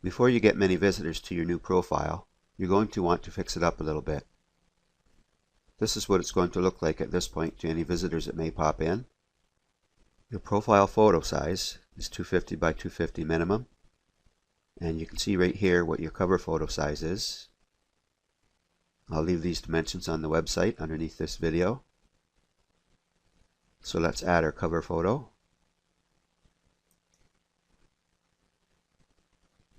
Before you get many visitors to your new profile, you're going to want to fix it up a little bit. This is what it's going to look like at this point to any visitors that may pop in. Your profile photo size is 250 by 250 minimum, and you can see right here what your cover photo size is. I'll leave these dimensions on the website underneath this video. So let's add our cover photo.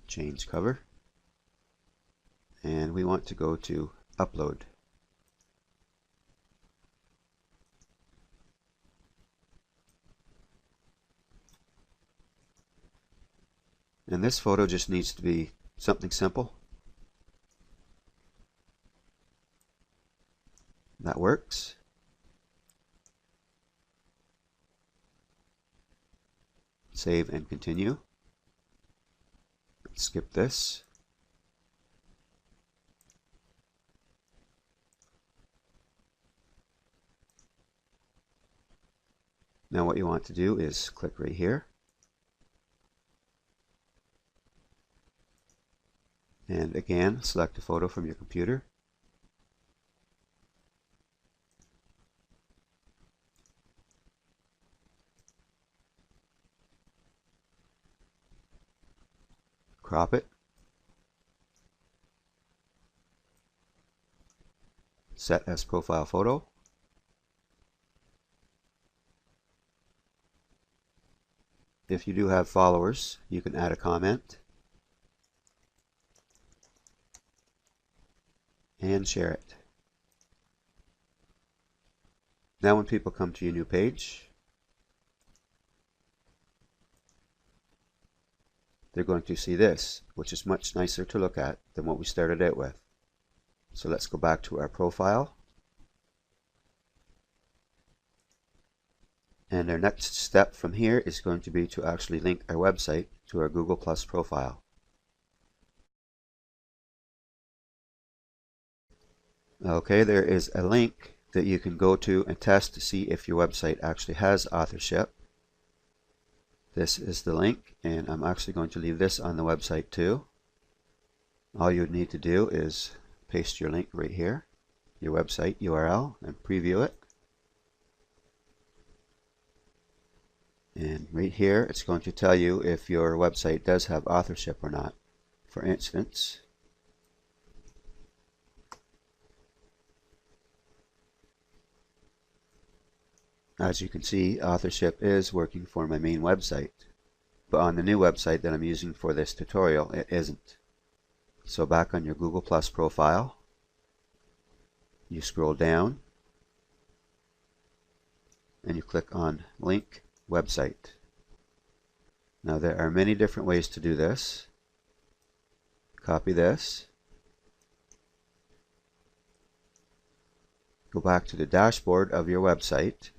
Change cover. And we want to go to upload. And this photo just needs to be something simple. That works. Save and continue. Let's skip this. Now what you want to do is click right here. And again, select a photo from your computer. Crop it. Set as profile photo. If you do have followers, you can add a comment and share it. Now when people come to your new page, they're going to see this, which is much nicer to look at than what we started out with. So let's go back to our profile. And our next step from here is going to be to actually link our website to our Google Plus profile. Okay, there is a link that you can go to and test to see if your website actually has authorship. This is the link, and I'm actually going to leave this on the website too. All you would need to do is paste your link right here, your website URL, and preview it. And right here it's going to tell you if your website does have authorship or not. For instance, as you can see, authorship is working for my main website, but on the new website that I'm using for this tutorial, it isn't. So back on your Google Plus profile, you scroll down and you click on Link Website. Now there are many different ways to do this. Copy this. Go back to the dashboard of your website.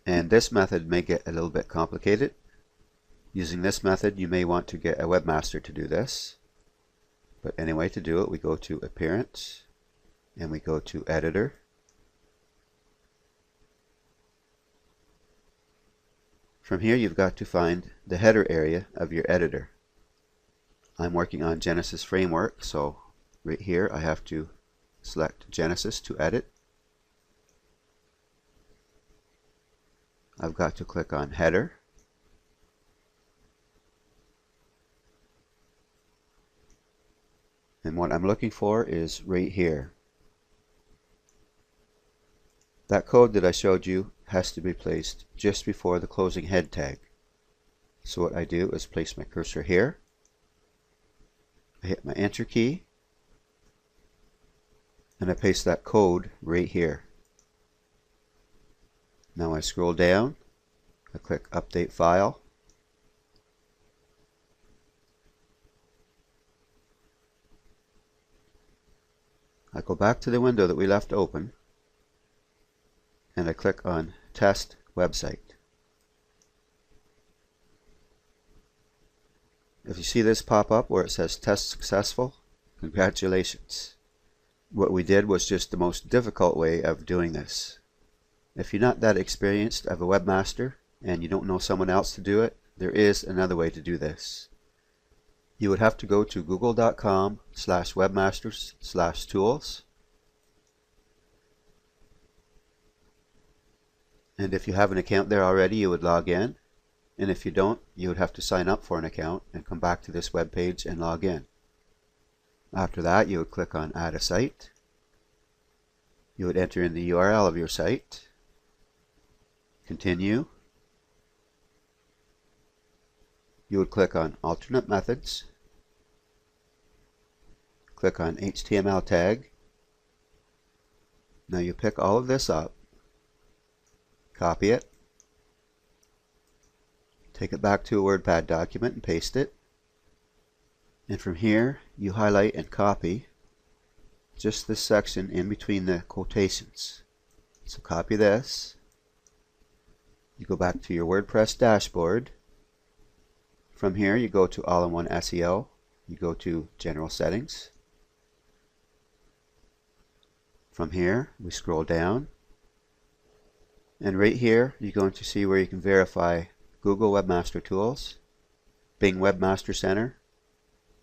And this method may get a little bit complicated. Using this method, you may want to get a webmaster to do this. But anyway, to do it, we go to Appearance and we go to Editor. From here, you've got to find the header area of your editor. I'm working on Genesis Framework, so right here I have to select Genesis to edit. I've got to click on Header. And what I'm looking for is right here. That code that I showed you has to be placed just before the closing head tag. So what I do is place my cursor here. I hit my Enter key. And I paste that code right here. Now I scroll down. I click Update File. I go back to the window that we left open and I click on Test Website. If you see this pop up where it says Test Successful, congratulations. What we did was just the most difficult way of doing this. If you're not that experienced of a webmaster, and you don't know someone else to do it, there is another way to do this. You would have to go to google.com/webmasters/tools, and if you have an account there already, you would log in, and if you don't, you would have to sign up for an account and come back to this web page and log in. After that, you would click on Add a Site. You would enter in the URL of your site, continue. You would click on Alternate Methods, click on HTML tag. Now you pick all of this up, copy it, take it back to a WordPad document and paste it. And from here, you highlight and copy just this section in between the quotations. So copy this. You go back to your WordPress dashboard. From here, you go to All-in-One SEO. You go to General Settings. From here, we scroll down. And right here, you're going to see where you can verify Google Webmaster Tools, Bing Webmaster Center,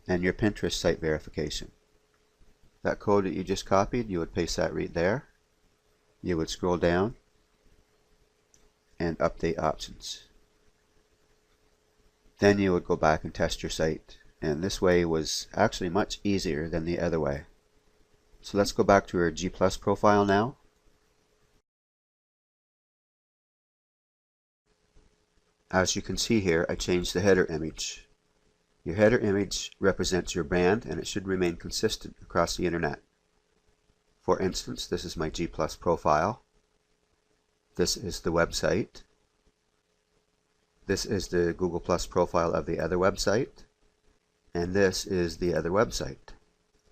and your Pinterest site verification. That code that you just copied, you would paste that right there. You would scroll down and update options. Then you would go back and test your site. And this way was actually much easier than the other way. So let's go back to our G+ profile now. As you can see here, I changed the header image. Your header image represents your brand, and it should remain consistent across the internet. For instance, this is my G+ profile. This is the website. This is the Google+ profile of the other website. And this is the other website.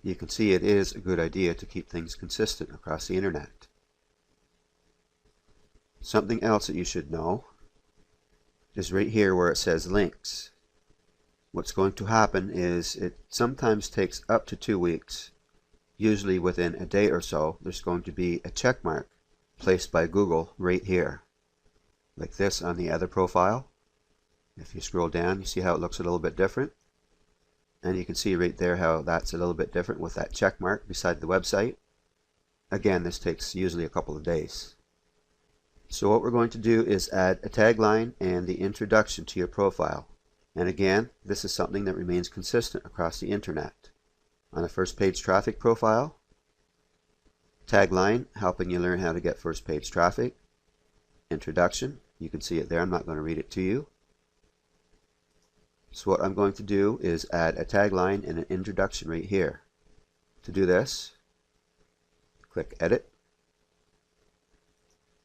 You can see it is a good idea to keep things consistent across the internet. Something else that you should know is right here where it says links. What's going to happen is it sometimes takes up to 2 weeks. Usually within a day or so, there's going to be a check mark placed by Google right here, like this on the other profile. If you scroll down, you see how it looks a little bit different. And you can see right there how that's a little bit different with that check mark beside the website. Again, this takes usually a couple of days. So what we're going to do is add a tagline and the introduction to your profile. And again, this is something that remains consistent across the internet. On a first page traffic profile, tagline, helping you learn how to get first page traffic. Introduction, you can see it there, I'm not going to read it to you. So what I'm going to do is add a tagline and an introduction right here. To do this, click Edit.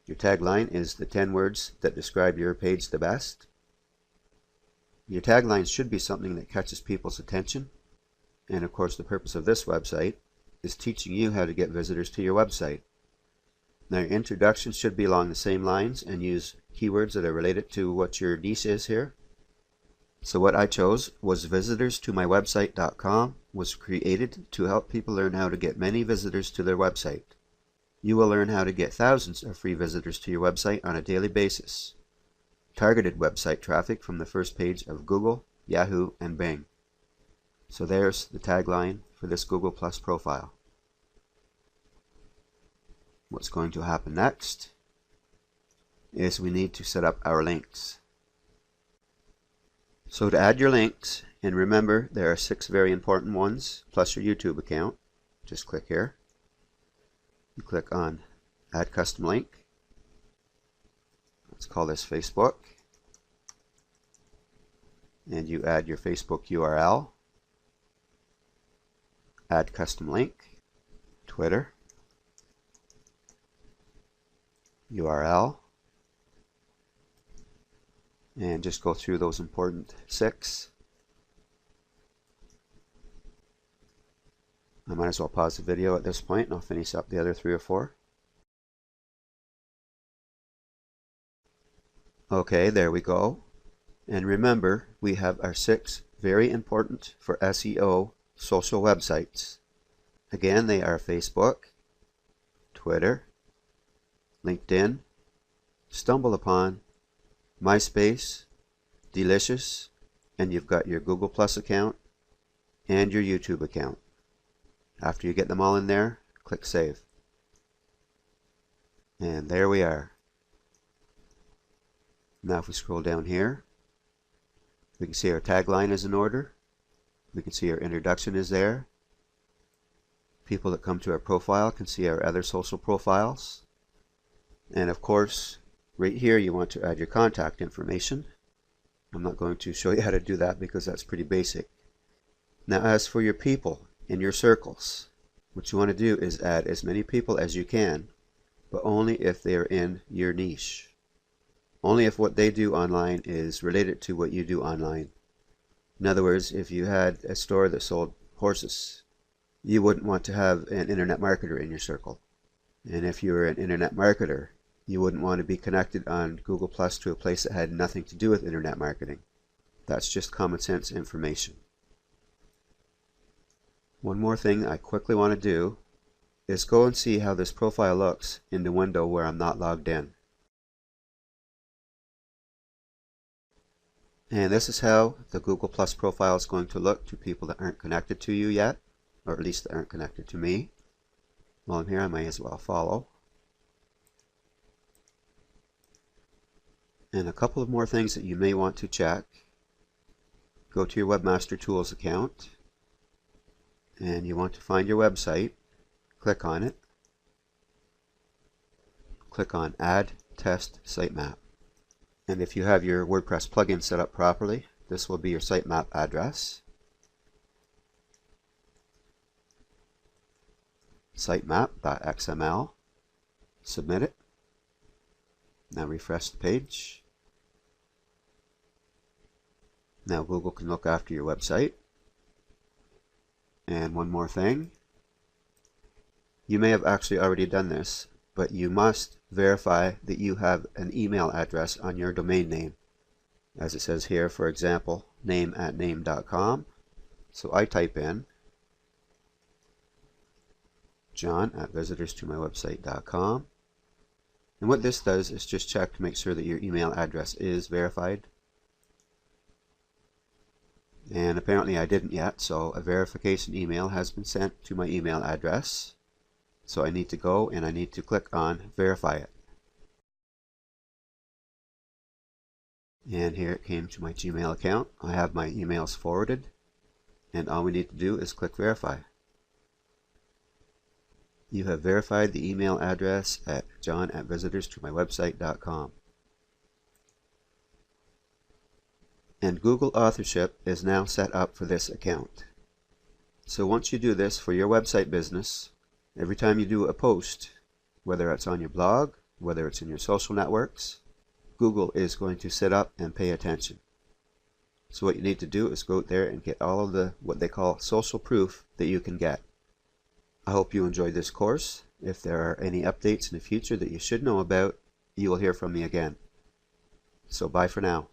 Your tagline is the 10 words that describe your page the best. Your tagline should be something that catches people's attention. And of course, the purpose of this website is teaching you how to get visitors to your website. Now your introduction should be along the same lines and use keywords that are related to what your niche is here. So what I chose was visitorstomywebsite.com was created to help people learn how to get many visitors to their website. You will learn how to get thousands of free visitors to your website on a daily basis. Targeted website traffic from the first page of Google, Yahoo, and Bing. So there's the tagline for this Google+ profile. What's going to happen next is we need to set up our links. So to add your links, and remember there are 6 very important ones, plus your YouTube account, just click here. You click on Add Custom Link. Let's call this Facebook. And you add your Facebook URL. Add Custom Link. Twitter. URL. And just go through those important 6. I might as well pause the video at this point and I'll finish up the other 3 or 4. Okay, there we go. And remember, we have our 6 very important for SEO social websites. Again, they are Facebook, Twitter, LinkedIn, StumbleUpon, MySpace, Delicious, and you've got your Google Plus account and your YouTube account. After you get them all in there, click Save. And there we are. Now if we scroll down here, we can see our tagline is in order. We can see our introduction is there. People that come to our profile can see our other social profiles. And of course, right here you want to add your contact information. I'm not going to show you how to do that because that's pretty basic. Now as for your people in your circles, what you want to do is add as many people as you can, but only if they are in your niche. Only if what they do online is related to what you do online. In other words, if you had a store that sold horses, you wouldn't want to have an internet marketer in your circle. And if you were an internet marketer, you wouldn't want to be connected on Google Plus to a place that had nothing to do with internet marketing. That's just common sense information. One more thing I quickly want to do is go and see how this profile looks in the window where I'm not logged in. And this is how the Google Plus profile is going to look to people that aren't connected to you yet, or at least that aren't connected to me. While I'm here, I might as well follow. And a couple of more things that you may want to check. Go to your Webmaster Tools account, and you want to find your website. Click on it. Click on Add Test Sitemap. And if you have your WordPress plugin set up properly, this will be your sitemap address. Sitemap.xml. Submit it. Now refresh the page. Now Google can look after your website. And one more thing. You may have actually already done this, but you must verify that you have an email address on your domain name. As it says here, for example, name@name.com. So I type in john@visitorstomywebsite.com. And what this does is just check to make sure that your email address is verified. And apparently I didn't yet, so a verification email has been sent to my email address. So I need to go and I need to click on Verify It. And here it came to my Gmail account. I have my emails forwarded, and all we need to do is click Verify. You have verified the email address at john@visitorstomywebsite.com. And Google Authorship is now set up for this account. So once you do this for your website business, every time you do a post, whether it's on your blog, whether it's in your social networks, Google is going to sit up and pay attention. So what you need to do is go out there and get all of the what they call social proof that you can get. I hope you enjoyed this course. If there are any updates in the future that you should know about, you will hear from me again. So bye for now.